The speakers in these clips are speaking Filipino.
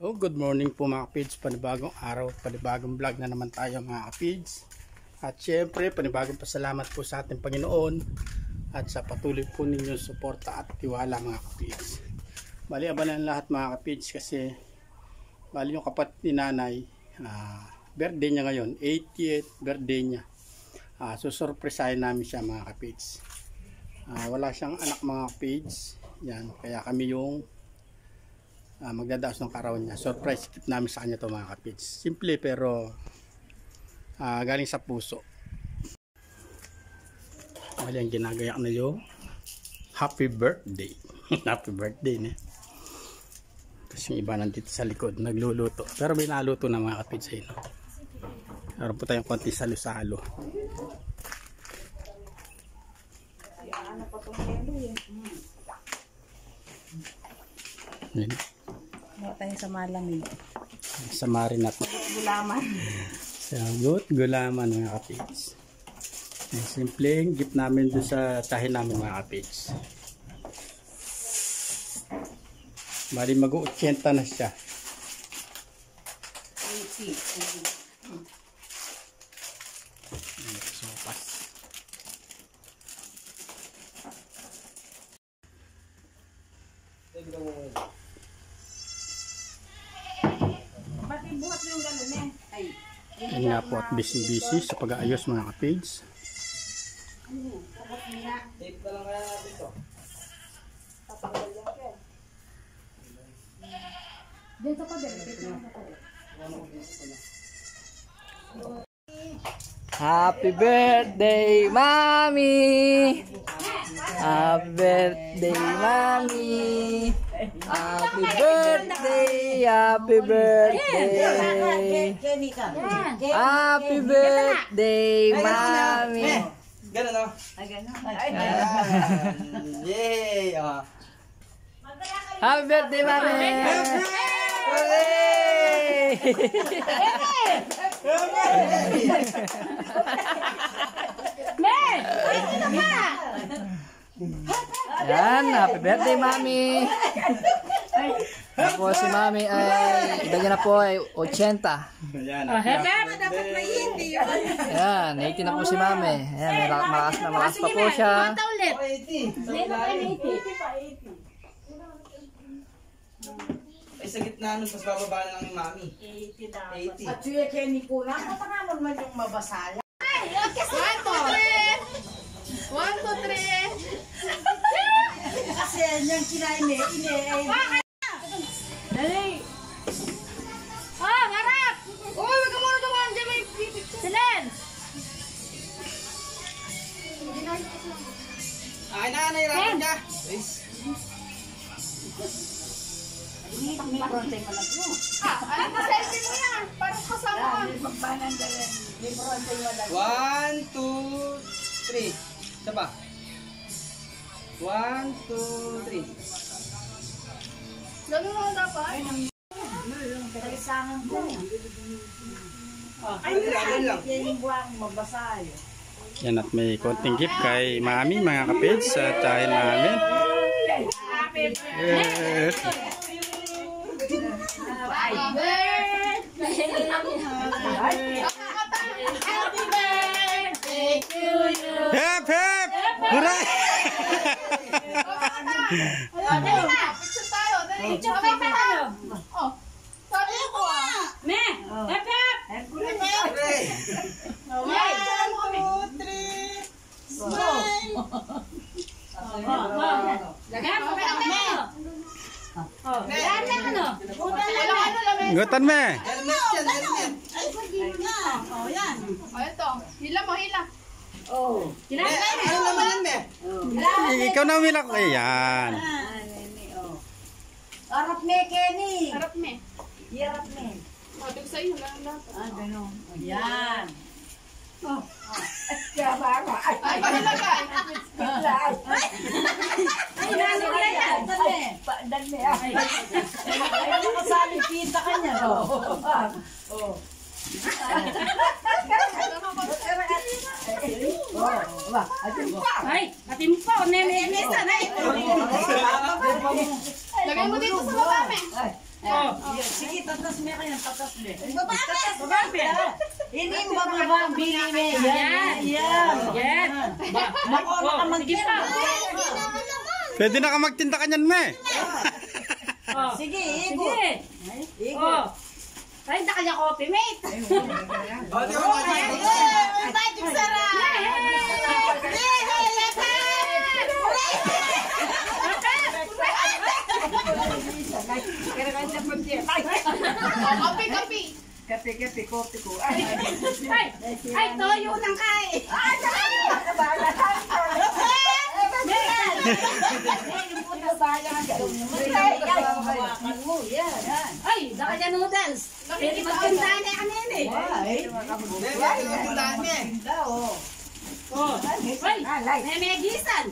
Oh, good morning po mga kapids. Panibagong araw, panibagong vlog na naman tayo mga kapids. At syempre, panibagong pasalamat po sa ating Panginoon at sa patuloy po ninyong suporta at tiwala mga kapids. Bali, abangan lahat mga kapids kasi bali yung kapatid ni nanay, birthday niya ngayon, 80th birthday niya. So surprisahin namin siya mga kapids. Wala siyang anak mga kapids. Yan, kaya kami yung magdadaos ng karawan niya. Surprise gift namin sa kanya to mga kapids. Simple pero galing sa puso. Wala yung ginagayak na yung happy birthday. Happy birthday ne. Tapos yung iba nandito sa likod nagluluto. Pero may naluto na mga kapids eh, no? Meron po tayong konti salo-salo. Yan. Bawa tayo sa malamig. Sa marinat. Gulaman. Sagot, gulaman mga kapids. Simpleng gift namin doon sa tahin namin mga kapids. Bali mag-80 na siya. 80. Sopas. Ba't ibuhat mo yung gano'n eh? Ay. Yan nga po at busy sa pag-aayos mga kapids. Tape na lang kaya natin ito. Dito pa din. Happy birthday, Mommy! Happy birthday, Mommy! Happy birthday! Happy birthday! Happy birthday, Mommy! Ganun o? Ay, gano'n. Yay! Happy birthday, Mommy! Hooray! Yan, happy birthday, Mami. Ako si Mami ay edad niya na po ay 80. Ayan. Dapat may hindi yun. Yan, 80 na po si Mami. Ayan, malakas pa po siya. Ulit. 80. Ay, sa gitna nun, mas bababa na lang yung Mami. 80 dapat. 80. At suya kaya ni Kuna, matangamon man yung mabasaya. Ay, okay, 1, 2, 3. 1, 2, 3. Kasi yung kinain eh, Dali! Harap! Uy, wag ka muna dumaan dyan, may silence! Ay, nahirapan ka. May bronze mo lang yun. Ano pa selfie mo yan? Parang kasama ka. May pagbanan ka rin. May bronze mo lang. 1, 2, 3. Isa pa. 1, 2, 3. Gano'n lang dapat? Kalisangan ko. Ay, lang. Yan yung buwang mabasayo. Yan at may konting gift kay Mami mga kapids sa tahin namin. Happy birthday! Happy birthday to you! Hep hep! Hooray! Dali na! Picture tayo! Dali! Picture tayo! Oh! Sabi ko ah! Me! Hep hep! Hep hep! 1, 2, 3! Smile! Lagyan mo ka me! Lagyan mo ano? Gutan me! Ay, pag-ibig na! O, yan! O, ito. Hila mo, hila. Oh. Kinakain Ano naman yan, me? Ikaw na umilak. Ayan. Harap me, Kenny. Harap me. Hirap na eh. Sabi ko sa'yo, wala na. Gano'n. Ayan. Kaya ba ako? Ay, nilagay. Ay, nano ka yan? Dali. Ay, nakasali. Kita ka niya. Oh. Ay, atin mo pa. Nene-nesa na eh. Lagay mo dito sa baba, me. Sige, tatas mo yan. Tatas mo. Tatas mo. Hindi mo bababa ang bili mo. Yan. Makuha ka magtinda. Pwede na ka magtinda kanyan, me. Sige, igo. Igo. Ay, hindi kanya coffee, mate. Magic sarap. Kape, kopi ko. Ay, toyo ng kain. Ay, daka dyan noodles. Pwede magpuntahan na kanin eh. Ay, may megisan.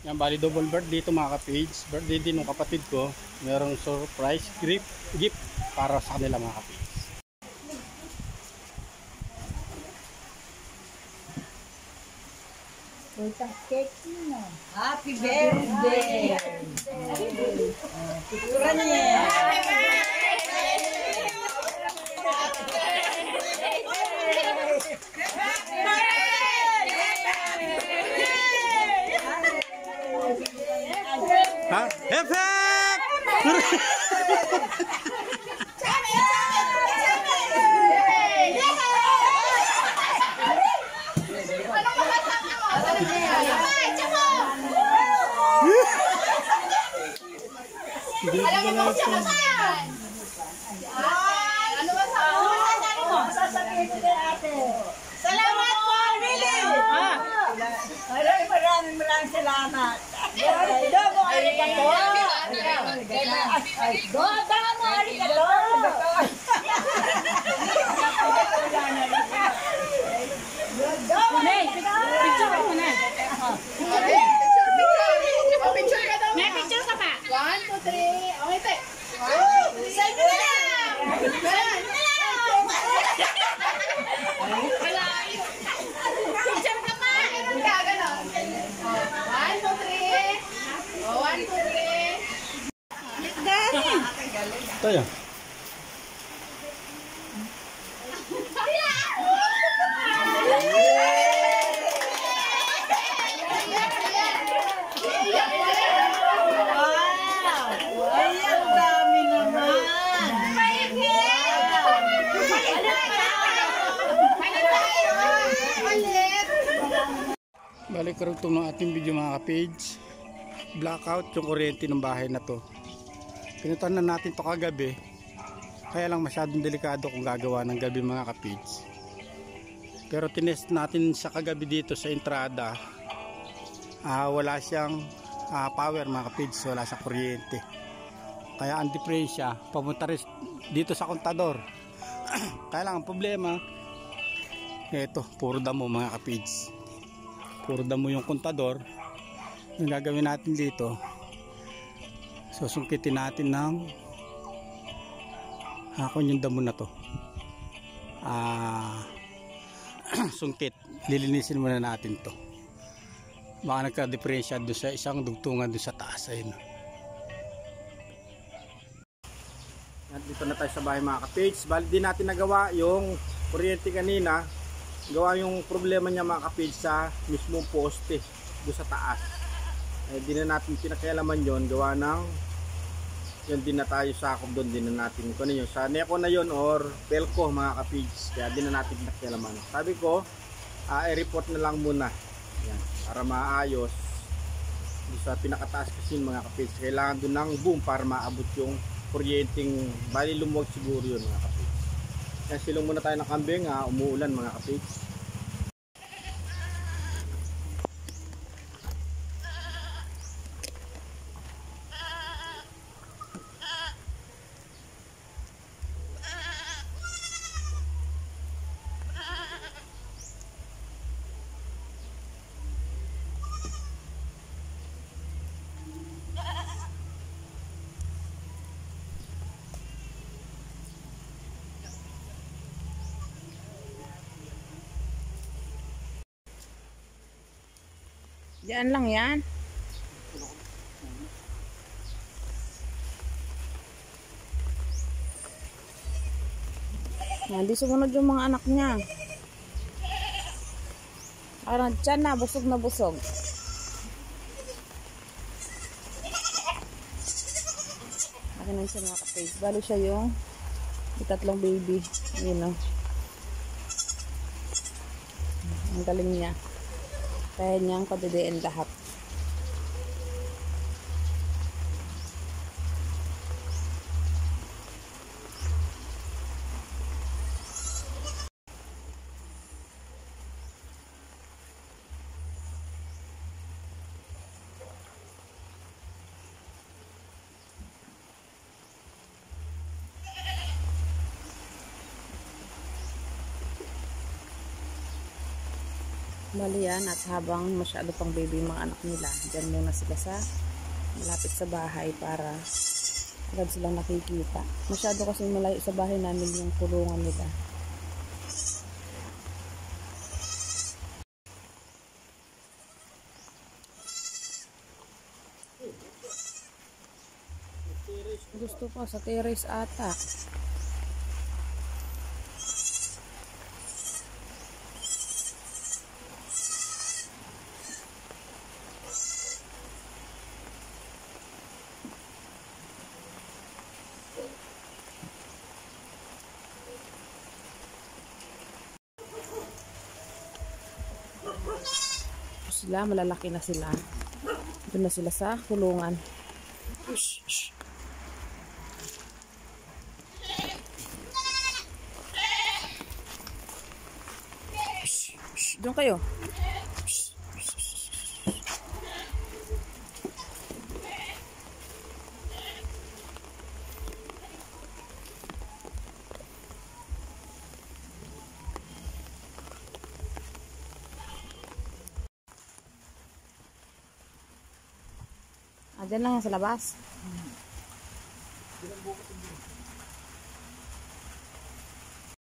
Yan, bali double birthday dito mga ka-page. Birthday din ng kapatid ko. Merong surprise gift para sa kanila mga ka-page. Happy birthday! Picturean niya. Ha? Hep Alam mo siya masayan. Ano ba sa Sasabihin ko kay ate. Salamat po, Billy. Maraming salamat. Dogo, arigato. Dogo, arigato. Picture ka muna. Picture ka daw. May picture ka pa. 1, 2, 3. Okay, te. Saan mo na lang? Wala. Picture ka pa. Ganun ka, ganun. 1, 2, 3. 1, 2, 3. Ito yan. Balik karugtong ng ating video mga ka-page. Blackout yung kuryente ng bahay na to. Pinutan na natin to kagabi. Kaya lang masyadong delikado kung gagawa ng gabi mga ka-page. Pero tinest natin sa kagabi dito sa entrada. Wala siyang power mga ka-page. Wala sa kuryente. Kaya ang diferensya papunta rin dito sa kontador. Kaya lang ang problema, eto, puro damo mga ka-page. Puro damo yung kontador. Yung gagawin natin dito, susungkitin natin ng yung damo na to. Sungkit, lilinisin muna natin to. Baka nagka-diferensya doon sa isang dugtungan doon sa taas. Ayun. At dito na tayo sa bahay mga ka-page. Bali din natin nagawa yung kuryente kanina. Gawa yung problema niya mga ka-page sa mismong poste doon sa taas. Di na natin pinakialaman yon, gawa ng yun din na tayo sakop doon, din na natin kung ano yun, sa Neko na yon or Pelco mga ka-page. Kaya din na natin pinakialaman. Sabi ko, i-report na lang muna yan, para maayos doon sa pinakataas kasi mga ka-page. Kailangan doon ng boom para maabot yung kuryenteng, bali lumuwag siguro yun mga ka-page. Kaya silong muna tayo ng kambing, umuulan mga ka-page. Diyan lang yan. Hindi sumunod yung mga anak niya. Parang tiyan na, busog na busog. Akin na siya mga kapage. Balo siya yung tatlong baby. Yun o. Ang galing niya. Kaya niyang padidiin lahat. Bali yan, at habang masyado pang baby yung mga anak nila, dyan muna sila sa malapit sa bahay para agad silang nakikita. Masyado kasi malayo sa bahay namin yung kulungan nila. Gusto ko sa terrace ata. Sila, malalaki na sila. Doon na sila sa kulungan. Shh, shh. Shh, shh. Doon kayo. Shh, shh, shh. Diyan lang yan sa labas.